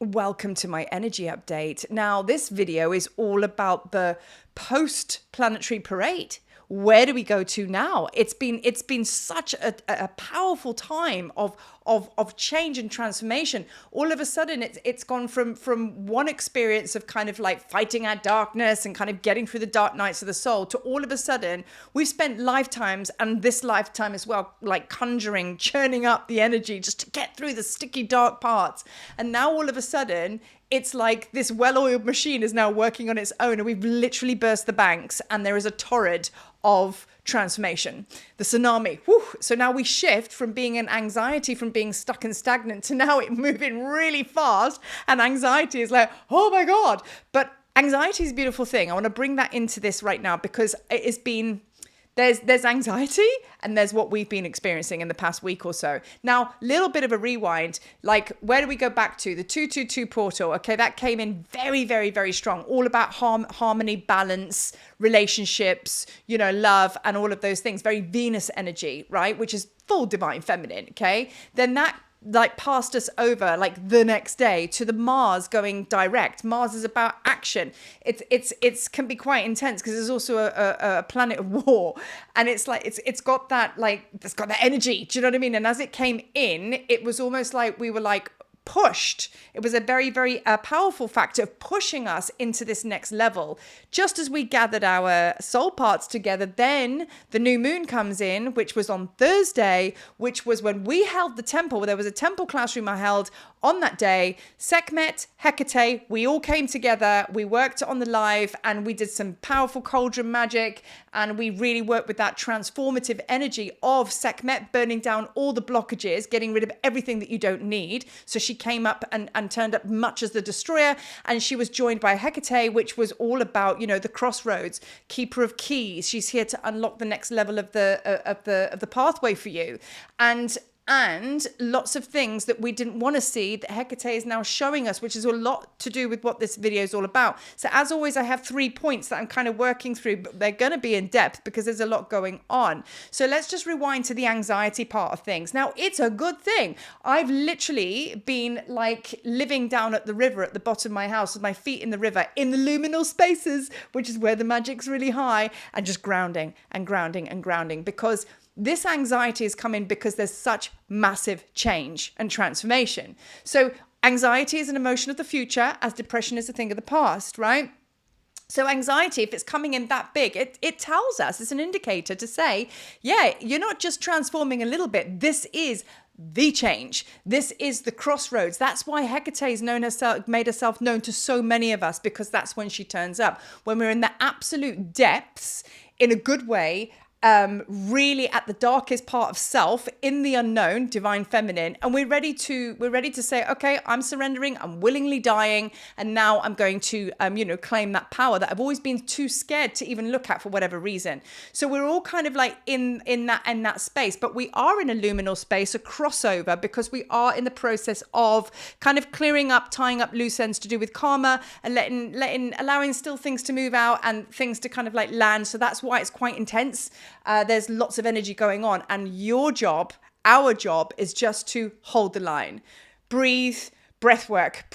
Welcome to my energy update. Now, this video is all about the Post-Planetary Parade. Where do we go to now? It's been such a powerful time of change and transformation. All of a sudden, it's gone from one experience of kind of like fighting our darkness and kind of getting through the dark nights of the soul to all of a sudden we've spent lifetimes, and this lifetime as well, like conjuring, churning up the energy just to get through the sticky dark parts. And now all of a sudden, it's like this well-oiled machine is now working on its own, and we've literally burst the banks, and there is a torrent of transformation, the tsunami. Whew. So now we shift from being in anxiety, from being stuck and stagnant, to now it moving really fast, and anxiety is like, oh my God. But anxiety is a beautiful thing. I want to bring that into this right now because it has been, there's anxiety and there's what we've been experiencing in the past week or so. Now, little bit of a rewind, like where do we go back to? The 222 portal, okay, that came in very, very, very strong, all about harmony, balance, relationships, love, and all of those things, very Venus energy, right? Which is full divine feminine, okay? Then that like passed us over like the next day to the Mars going direct. Mars is about action. It's can be quite intense because there's also a planet of war, and it's like it's got that energy. Do you know what I mean? And as it came in, it was almost like we were like pushed. It was a very, very powerful factor of pushing us into this next level. Just as we gathered our soul parts together, then the new moon comes in, which was on Thursday, which was when we held the temple. There was a temple classroom I held on that day. Sekhmet, Hecate, we all came together. We worked on the live, and we did some powerful cauldron magic, and we really worked with that transformative energy of Sekhmet burning down all the blockages, getting rid of everything that you don't need. So she came up and turned up much as the destroyer, and she was joined by Hecate, which was all about, the crossroads, keeper of keys. She's here to unlock the next level of the pathway for you. And lots of things that we didn't want to see that Hecate is now showing us, which is a lot to do with what this video is all about. So as always, I have 3 points that I'm kind of working through, but they're going to be in depth because there's a lot going on. So let's just rewind to the anxiety part of things. Now, it's a good thing. I've literally been like living down at the river at the bottom of my house with my feet in the river, in the luminal spaces, which is where the magic's really high, and just grounding and grounding and grounding, because this anxiety is coming because there's such massive change and transformation. So anxiety is an emotion of the future, as depression is a thing of the past, right? So anxiety, if it's coming in that big, it tells us, it's an indicator to say, yeah, you're not just transforming a little bit. This is the change. This is the crossroads. That's why Hecate's made herself known to so many of us, because that's when she turns up. When we're in the absolute depths, in a good way, really at the darkest part of self, in the unknown, divine feminine, and we're ready to say, okay, I'm surrendering, I'm willingly dying, and now I'm going to claim that power that I've always been too scared to even look at for whatever reason. So we're all kind of like in that space, but we are in a luminal space, a crossover, because we are in the process of kind of clearing up, tying up loose ends to do with karma, and allowing still things to move out and things to kind of like land. So that's why it's quite intense. There's lots of energy going on, and our job is just to hold the line, breathe. Breath work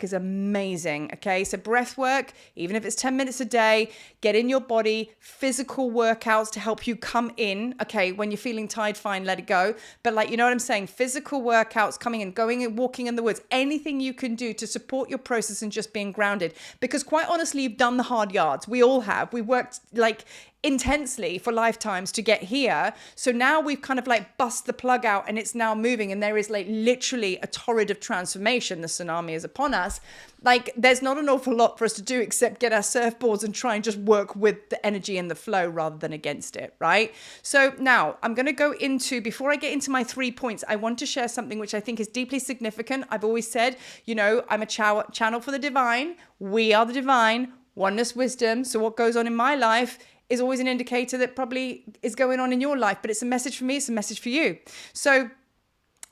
is amazing. Okay, so breath work, even if it's 10 minutes a day, get in your body, physical workouts to help you come in. Okay, when you're feeling tired, fine, let it go. But like, you know what I'm saying? Physical workouts, coming in, going and walking in the woods, anything you can do to support your process and just being grounded. Because quite honestly, you've done the hard yards. We all have. We worked like intensely for lifetimes to get here. So now we've kind of like bust the plug out, and it's now moving, and there is like literally a torrent of transformation. The tsunami is upon us. Like, there's not an awful lot for us to do except get our surfboards and try and just work with the energy and the flow rather than against it, right? So now I'm going to go into, before I get into my 3 points, I want to share something which I think is deeply significant. I've always said, I'm a channel for the divine. We are the divine, oneness, wisdom. So what goes on in my life is always an indicator that probably is going on in your life, but it's a message for me, it's a message for you. So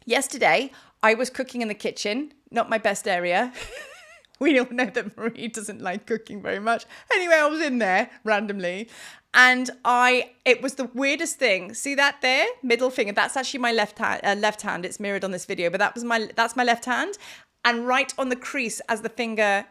yesterday I was cooking in the kitchen, not my best area. We all know that Marie doesn't like cooking very much. Anyway, I was in there randomly, and it was the weirdest thing. See that there? Middle finger. That's actually my left hand. It's mirrored on this video, but that's my left hand. and right on the crease as the finger,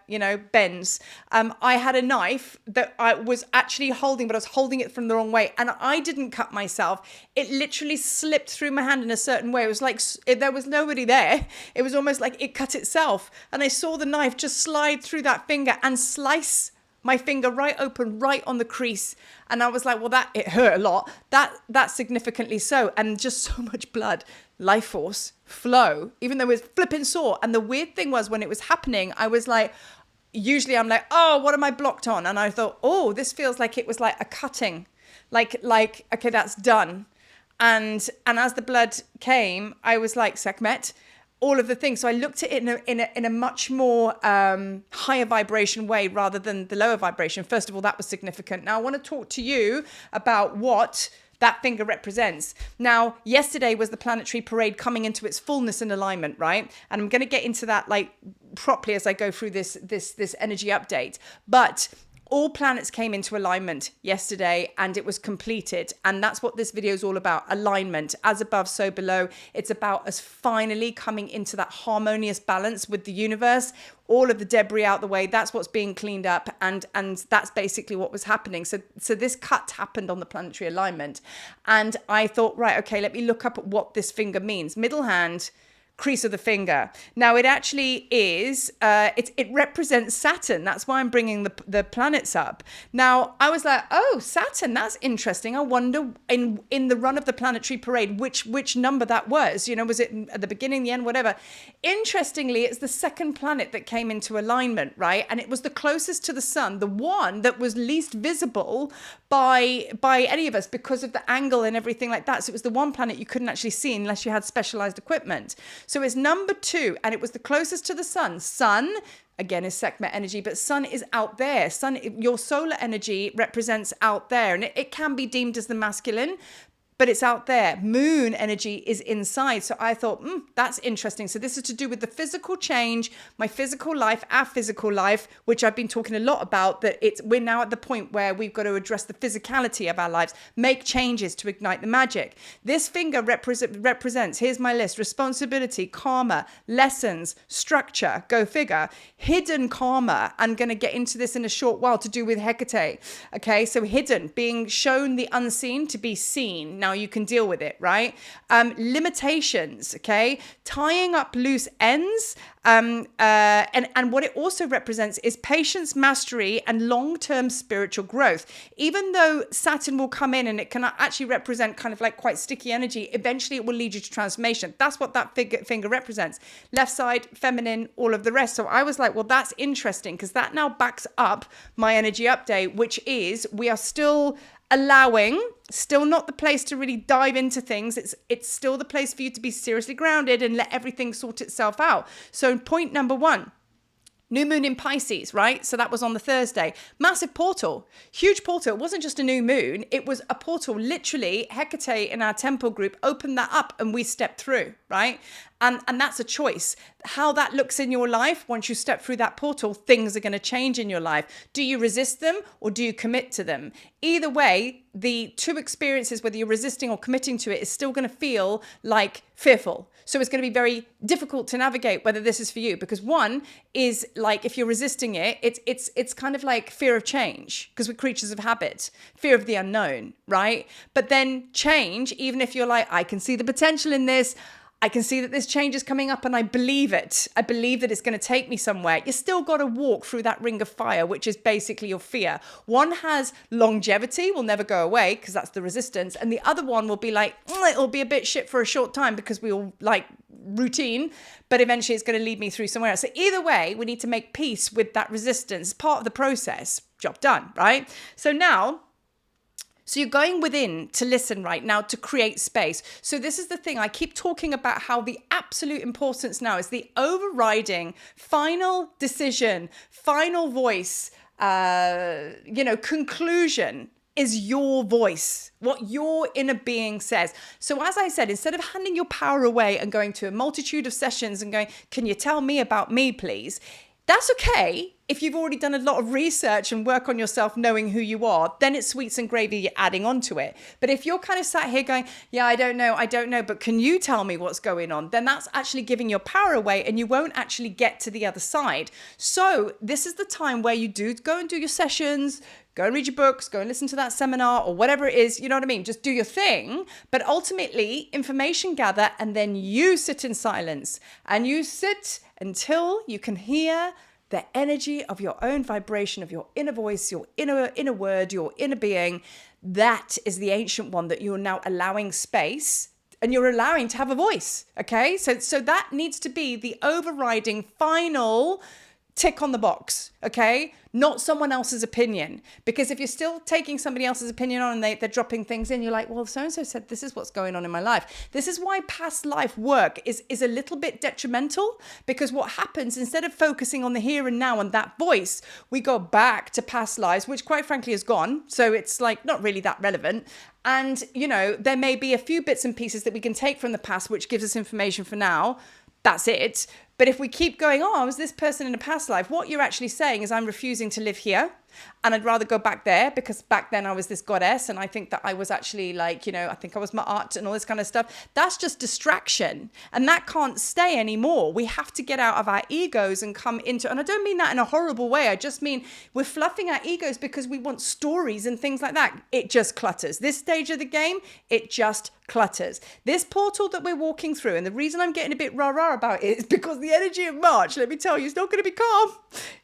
bends, I had a knife that I was actually holding, but I was holding it from the wrong way. And I didn't cut myself. It literally slipped through my hand in a certain way. It was like there was nobody there. It was almost like it cut itself. And I saw the knife just slide through that finger and slice my finger right open, right on the crease. And I was like, well, it hurt a lot. That significantly so. And just so much blood, life force, flow, even though it was flipping sore. And the weird thing was, when it was happening, I was like, usually I'm like, oh, what am I blocked on? And I thought, oh, this feels like it was like a cutting, like, okay, that's done. And as the blood came, I was like, Sekhmet, all of the things. So I looked at it in a much more higher vibration way rather than the lower vibration. First of all, that was significant. Now I want to talk to you about what that finger represents. Now, yesterday was the planetary parade coming into its fullness and alignment, right? And I'm going to get into that like properly as I go through this energy update. But all planets came into alignment yesterday and it was completed. And that's what this video is all about. Alignment, as above, so below. It's about us finally coming into that harmonious balance with the universe. All of the debris out the way. That's what's being cleaned up. And that's basically what was happening. So this cut happened on the planetary alignment. And I thought, right, okay, let me look up at what this finger means. Middle hand, crease of the finger. Now it actually is, it represents Saturn. That's why I'm bringing the planets up. Now I was like, oh, Saturn, that's interesting. I wonder in the run of the planetary parade, which number that was, was it at the beginning, the end, whatever. Interestingly, it's the second planet that came into alignment, right? And it was the closest to the sun, the one that was least visible by any of us because of the angle and everything like that. So it was the one planet you couldn't actually see unless you had specialized equipment. So it's number 2, and it was the closest to the sun. Sun, again, is Sekhmet energy, but sun is out there. Sun, your solar energy represents out there, and it can be deemed as the masculine, but it's out there. Moon energy is inside. So I thought, that's interesting. So this is to do with the physical change, my physical life, our physical life, which I've been talking a lot about, that we're now at the point where we've got to address the physicality of our lives, make changes to ignite the magic. This finger represents, here's my list: responsibility, karma, lessons, structure, go figure, hidden karma. I'm going to get into this in a short while, to do with Hecate. Okay, so hidden, being shown the unseen to be seen. Now you can deal with it, right? Limitations, okay? Tying up loose ends. And what it also represents is patience, mastery, and long-term spiritual growth. Even though Saturn will come in and it can actually represent kind of like quite sticky energy, eventually it will lead you to transformation. That's what that finger represents. Left side, feminine, all of the rest. So I was like, well, that's interesting, because that now backs up my energy update, which is we are still allowing, still not the place to really dive into things. It's still the place for you to be seriously grounded and let everything sort itself out. So point number 1, new moon in Pisces, right? So that was on the Thursday. Massive portal, huge portal. It wasn't just a new moon. It was a portal. Literally, Hecate in our temple group opened that up and we stepped through, right? And that's a choice. How that looks in your life, once you step through that portal, things are going to change in your life. Do you resist them or do you commit to them? Either way, the two experiences, whether you're resisting or committing to it, is still going to feel like fearful. So it's going to be very difficult to navigate whether this is for you, because one is like, if you're resisting it, it's kind of like fear of change, because we're creatures of habit, fear of the unknown, right? But then change, even if you're like, I can see the potential in this, I can see that this change is coming up and I believe it. I believe that it's going to take me somewhere. You still got to walk through that ring of fire, which is basically your fear. One has longevity, will never go away because that's the resistance. And the other one will be like, it'll be a bit shit for a short time because we all like routine, but eventually it's going to lead me through somewhere else. So either way, we need to make peace with that resistance. Part of the process. Job done, right? So you're going within to listen right now, to create space. So this is the thing. I keep talking about how the absolute importance now is the overriding final decision, final voice, conclusion is your voice, what your inner being says. So as I said, instead of handing your power away and going to a multitude of sessions and going, can you tell me about me, please? That's okay. if you've already done a lot of research and work on yourself, knowing who you are, then it's sweets and gravy you're adding onto it. But if you're kind of sat here going, yeah, I don't know, but can you tell me what's going on? Then that's actually giving your power away and you won't actually get to the other side. So this is the time where you do go and do your sessions, go and read your books, go and listen to that seminar or whatever it is, you know what I mean? Just do your thing. But ultimately, information gather, and then you sit in silence and you sit until you can hear the energy of your own vibration, of your inner voice, your inner word, your inner being. That is the ancient one that you're now allowing space and you're allowing to have a voice, okay? So that needs to be the overriding final tick on the box, okay? Not someone else's opinion. Because if you're still taking somebody else's opinion on and they're dropping things in, you're like, well, so-and-so said this is what's going on in my life. This is why past life work is a little bit detrimental, because what happens, instead of focusing on the here and now and that voice, we go back to past lives, which quite frankly is gone. So it's like not really that relevant. And, you know, there may be a few bits and pieces that we can take from the past, which gives us information for now. That's it. But if we keep going, oh, I was this person in a past life, what you're actually saying is I'm refusing to live here. And I'd rather go back there because back then I was this goddess. And I think that I was actually like, you know, I think I was my art and all this kind of stuff. That's just distraction. And that can't stay anymore. We have to get out of our egos and come into, and I don't mean that in a horrible way. I just mean we're fluffing our egos because we want stories and things like that. It just clutters. This stage of the game, it just clutters. This portal that we're walking through, and the reason I'm getting a bit rah-rah about it is because the energy of March, let me tell you, it's not going to be calm.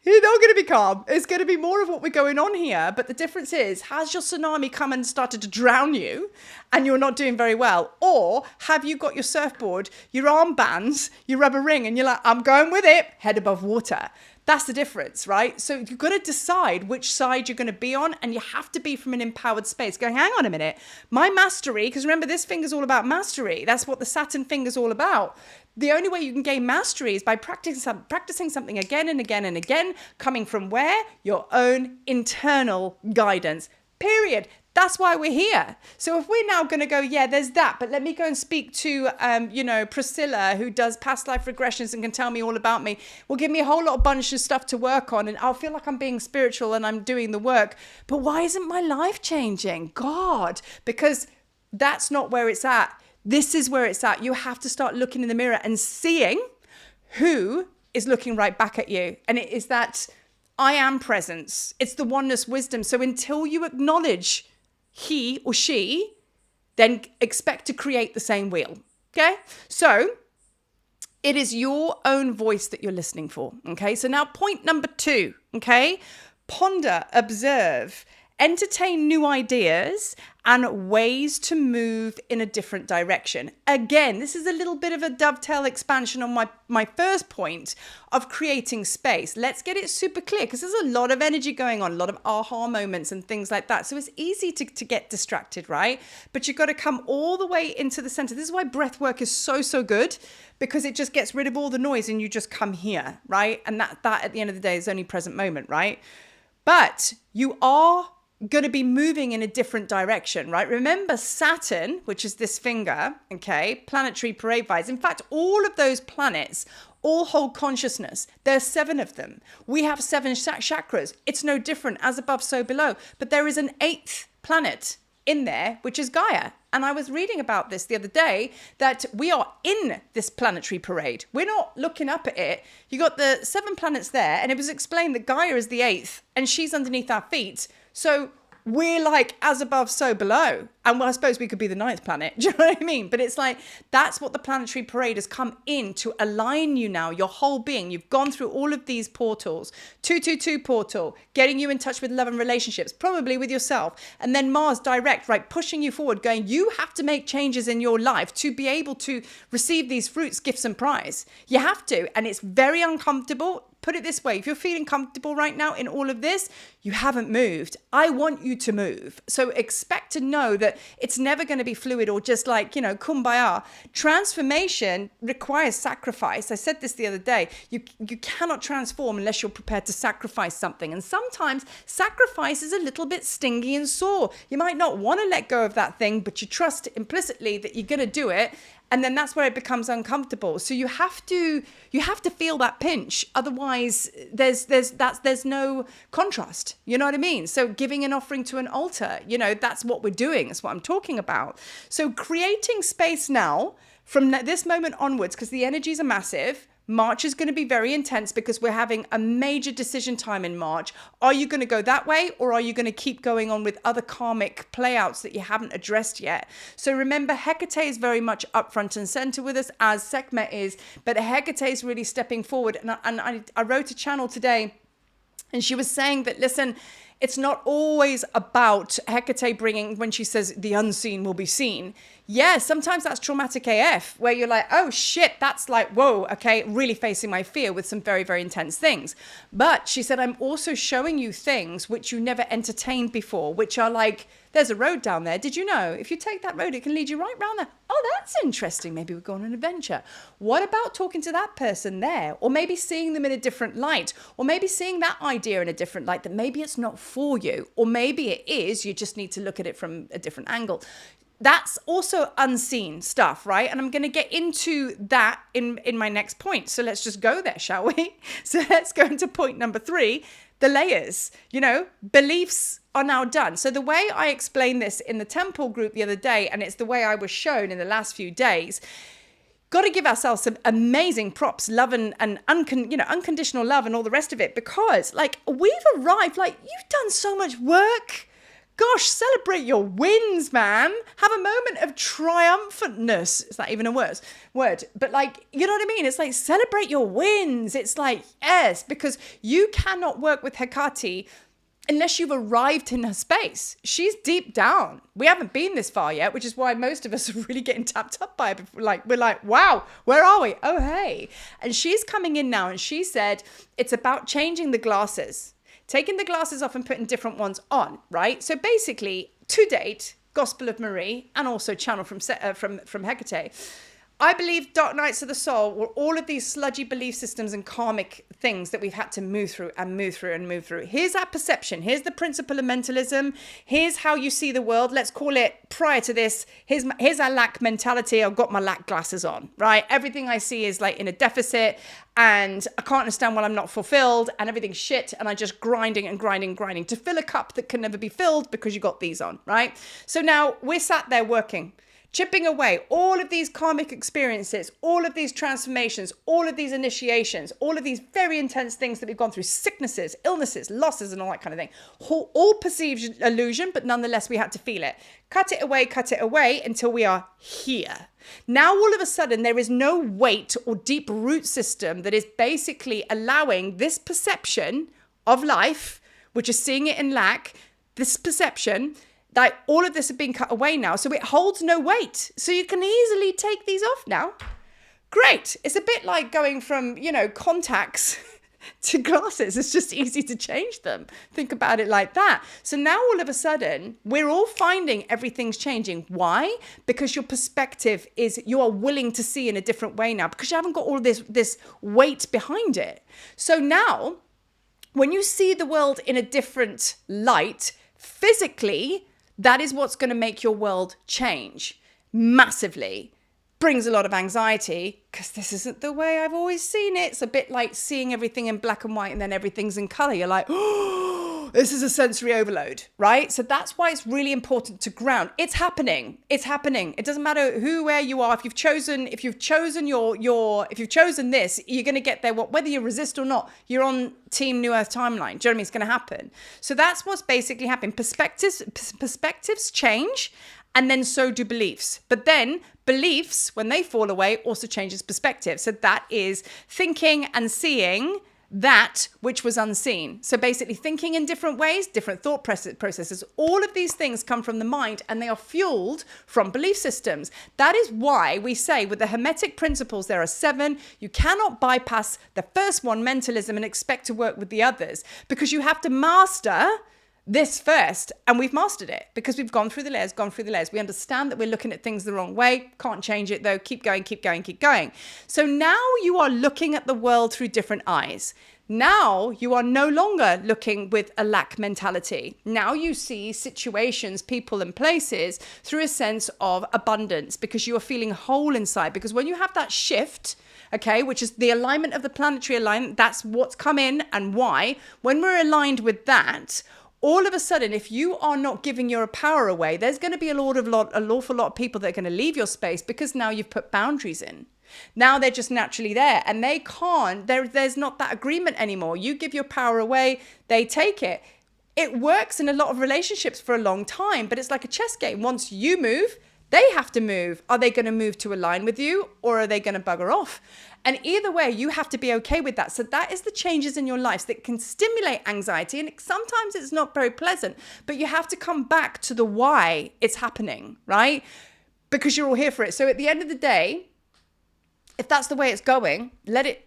It's not going to be calm. It's going to be more of what we're going on here. But the difference is, has your tsunami come and started to drown you and you're not doing very well? Or have you got your surfboard, your armbands, your rubber ring, and you're like, I'm going with it, head above water? That's the difference, right? So you've got to decide which side you're going to be on, and you have to be from an empowered space. Going, hang on a minute, my mastery, because remember, this finger's all about mastery. That's what the Saturn finger's all about. The only way you can gain mastery is by practicing something again and again and again, coming from where? Your own internal guidance, period. That's why we're here. So if we're now going to go, yeah, there's that, but let me go and speak to, Priscilla, who does past life regressions and can tell me all about me, will give me a whole lot of bunch of stuff to work on, and I'll feel like I'm being spiritual and I'm doing the work. But why isn't my life changing? God, because that's not where it's at. This is where it's at. You have to start looking in the mirror and seeing who is looking right back at you. And it is that I am presence. It's the oneness wisdom. So until you acknowledge he or she, then expect to create the same wheel. Okay? So it is your own voice that you're listening for. Okay? So now point number 2. Okay? Ponder, observe, entertain new ideas and ways to move in a different direction. Again, this is a little bit of a dovetail expansion on my first point of creating space. Let's get it super clear, because there's a lot of energy going on, a lot of aha moments and things like that. So it's easy to get distracted, right? But you've got to come all the way into the center. This is why breath work is so good, because it just gets rid of all the noise and you just come here, right? And that at the end of the day is only present moment, right? But you are going to be moving in a different direction, right? Remember Saturn, which is this finger, okay, planetary parade vibes. In fact, all of those planets all hold consciousness. There's 7 of them. We have 7 chakras. It's no different, as above, so below. But there is an 8th planet in there, which is Gaia. And I was reading about this the other day, that we are in this planetary parade. We're not looking up at it. You got the 7 planets there, and it was explained that Gaia is the 8th, and she's underneath our feet. So we're like as above, so below. And well, I suppose we could be the 9th planet. Do you know what I mean? But it's like, that's what the planetary parade has come in to align you now, your whole being. You've gone through all of these portals. 222 portal, getting you in touch with love and relationships, probably with yourself. And then Mars direct, right, pushing you forward, going, you have to make changes in your life to be able to receive these fruits, gifts, and prize. You have to. And it's very uncomfortable. Put it this way, if you're feeling comfortable right now in all of this, you haven't moved. I want you to move. So expect to know that it's never going to be fluid or just like, kumbaya. Transformation requires sacrifice. I said this the other day. You cannot transform unless you're prepared to sacrifice something. And sometimes sacrifice is a little bit stingy and sore. You might not want to let go of that thing, but you trust implicitly that you're going to do it. And then that's where it becomes uncomfortable. So you have to feel that pinch. Otherwise, there's no contrast. You know what I mean? So giving an offering to an altar, that's what we're doing. That's what I'm talking about. So creating space now from this moment onwards, because the energies are massive. March is going to be very intense because we're having a major decision time in March. Are you going to go that way, or are you going to keep going on with other karmic playouts that you haven't addressed yet? So remember, Hecate is very much up front and center with us, as Sekhmet is, but Hecate is really stepping forward. And I wrote a channel today, and she was saying that, listen, it's not always about Hecate bringing, when she says the unseen will be seen. Yeah, sometimes that's traumatic AF, where you're like, oh shit, that's like, whoa, okay, really facing my fear with some very, very intense things. But she said, I'm also showing you things which you never entertained before, which are like, there's a road down there. Did you know? If you take that road, it can lead you right round there. Oh, that's interesting. Maybe we'll go on an adventure. What about talking to that person there? Or maybe seeing them in a different light, or maybe seeing that idea in a different light, that maybe it's not for you, or maybe it is, you just need to look at it from a different angle. That's also unseen stuff, right? And I'm going to get into that in my next point. So let's just go there, shall we? So let's go into point number 3, the layers. Beliefs are now done. So the way I explained this in the temple group the other day, and it's the way I was shown in the last few days, got to give ourselves some amazing props, love and unconditional love and all the rest of it, because we've arrived, you've done so much work. Gosh, celebrate your wins, man. Have a moment of triumphantness. Is that even a word? But you know what I mean? It's like, celebrate your wins. It's like, yes, because you cannot work with Hecate unless you've arrived in her space. She's deep down. We haven't been this far yet, which is why most of us are really getting tapped up by it. We're like, wow, where are we? Oh, hey. And she's coming in now, and she said, it's about changing the glasses. Taking the glasses off and putting different ones on, right? So basically, to date, Gospel of Marie, and also channel from Hecate, I believe dark nights of the soul were all of these sludgy belief systems and karmic things that we've had to move through and move through and move through. Here's our perception. Here's the principle of mentalism. Here's how you see the world. Let's call it, prior to this, here's our lack mentality. I've got my lack glasses on, right? Everything I see is in a deficit, and I can't understand why I'm not fulfilled, and everything's shit, and I'm just grinding to fill a cup that can never be filled because you got these on, right? So now we're sat there working, chipping away all of these karmic experiences, all of these transformations, all of these initiations, all of these very intense things that we've gone through, sicknesses, illnesses, losses, and all that kind of thing. All perceived illusion, but nonetheless, we had to feel it. Cut it away until we are here. Now, all of a sudden, there is no weight or deep root system that is basically allowing this perception of life, which is seeing it in lack, this perception, all of this has been cut away now. So it holds no weight. So you can easily take these off now. Great. It's a bit like going from, contacts to glasses. It's just easy to change them. Think about it like that. So now all of a sudden, we're all finding everything's changing. Why? Because your perspective is, you are willing to see in a different way now, because you haven't got all this weight behind it. So now, when you see the world in a different light, physically, that is what's going to make your world change massively. Brings a lot of anxiety, because this isn't the way I've always seen it. It's a bit like seeing everything in black and white and then everything's in color. You're like, oh, this is a sensory overload, right? So that's why it's really important to ground. It's happening. It's happening. It doesn't matter where you are. If you've chosen this, you're going to get there. Whether you resist or not, you're on Team New Earth timeline. Do you know what I mean? It's going to happen. So that's what's basically happening. Perspectives change, and then so do beliefs. But then beliefs, when they fall away, also changes perspective. So that is thinking and seeing that which was unseen. So basically thinking in different ways, different thought processes. All of these things come from the mind, and they are fueled from belief systems. That is why we say with the Hermetic principles, there are 7. You cannot bypass the first one, mentalism, and expect to work with the others, because you have to master this first, and we've mastered it because we've gone through the layers. We understand that we're looking at things the wrong way. Can't change it though. Keep going. So now you are looking at the world through different eyes. Now you are no longer looking with a lack mentality. Now you see situations, people and places through a sense of abundance because you are feeling whole inside. Because when you have that shift, okay, which is the alignment of the planetary alignment, that's what's come in and why. When we're aligned with that, all of a sudden, if you are not giving your power away, there's going to be an awful lot of people that are going to leave your space because now you've put boundaries in. Now they're just naturally there and they can't, there's not that agreement anymore. You give your power away, they take it. It works in a lot of relationships for a long time, but it's like a chess game. Once you move, they have to move. Are they going to move to align with you or are they going to bugger off? And either way, you have to be okay with that. So that is the changes in your life that can stimulate anxiety. And sometimes it's not very pleasant, but you have to come back to the why it's happening, right? Because you're all here for it. So at the end of the day, if that's the way it's going, let it.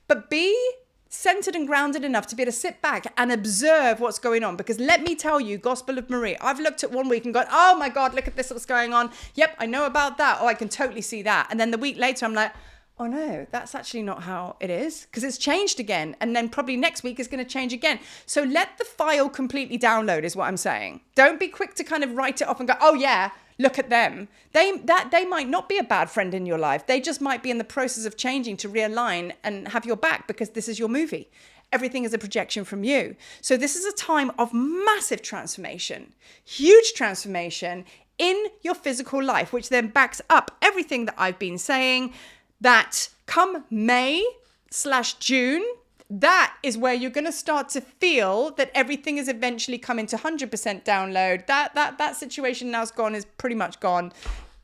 But be centered and grounded enough to be able to sit back and observe what's going on. Because let me tell you, Gospel of Marie, I've looked at one week and gone, oh my God, look at this, what's going on. Yep, I know about that. Oh, I can totally see that. And then the week later, I'm like, oh no, that's actually not how it is because it's changed again. And then probably next week is going to change again. So let the file completely download is what I'm saying. Don't be quick to kind of write it off and go, oh yeah, look at them. They might not be a bad friend in your life. They just might be in the process of changing to realign and have your back because this is your movie. Everything is a projection from you. So this is a time of massive transformation, huge transformation in your physical life, which then backs up everything that I've been saying, that come May/June, that is where you're going to start to feel that everything is eventually coming to 100% download. That situation now's gone, is pretty much gone.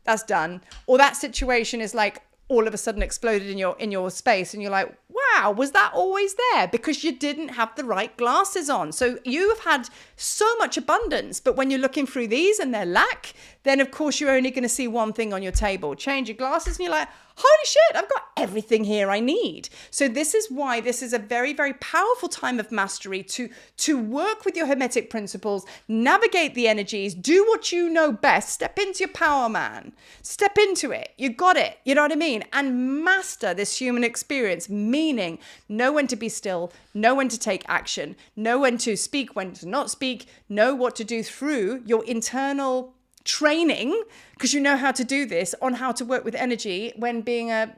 That's done. Or that situation is like all of a sudden exploded in your space and you're like, wow, was that always there? Because you didn't have the right glasses on. So you've had so much abundance, but when you're looking through these and they're lack, then of course you're only going to see one thing on your table. Change your glasses and you're like, holy shit, I've got everything here I need. So this is why this is a very, very powerful time of mastery to work with your hermetic principles, navigate the energies, do what you know best, step into your power, man. Step into it. You got it. You know what I mean? And master this human experience, meaning know when to be still, know when to take action, know when to speak, when to not speak, know what to do through your internal training, because you know how to do this, on how to work with energy when being a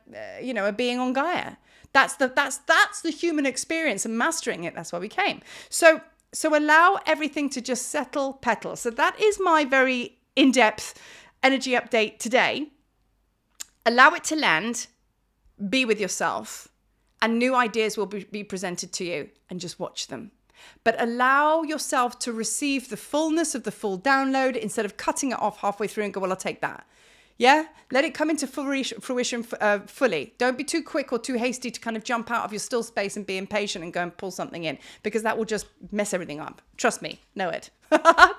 being on Gaia. That's the human experience and mastering it. That's why we came. So allow everything to just settle, petal. So that is my very in-depth energy update today. Allow it to land, be with yourself, and new ideas will be presented to you, and just watch them. But allow yourself to receive the fullness of the full download instead of cutting it off halfway through and go, well, I'll take that. Yeah, let it come into fruition fully. Don't be too quick or too hasty to kind of jump out of your still space and be impatient and go and pull something in, because that will just mess everything up. Trust me, know it.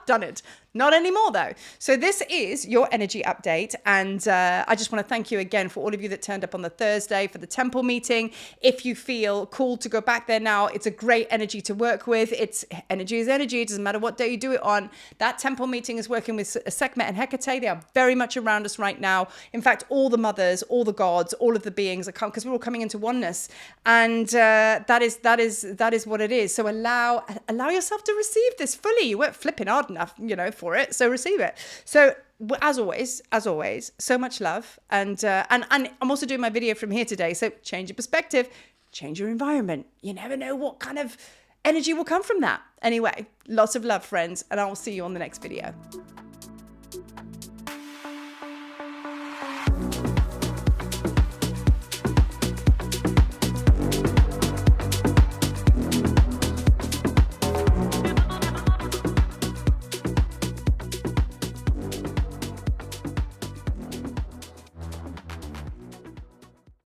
Done it. Not anymore though. So this is your energy update. And I just want to thank you again for all of you that turned up on the Thursday for the temple meeting. If you feel called to go back there now, it's a great energy to work with. It's energy is energy. It doesn't matter what day you do it on. That temple meeting is working with Sekhmet and Hecate. They are very much around us right now. In fact, all the mothers, all the gods, all of the beings are coming, because we're all coming into oneness. And that is what it is. So allow yourself to receive this fully. You weren't flipping hard enough, for it. So receive it. So as always, so much love. And I'm also doing my video from here today. So change your perspective, change your environment. You never know what kind of energy will come from that. Anyway, lots of love, friends, and I will see you on the next video.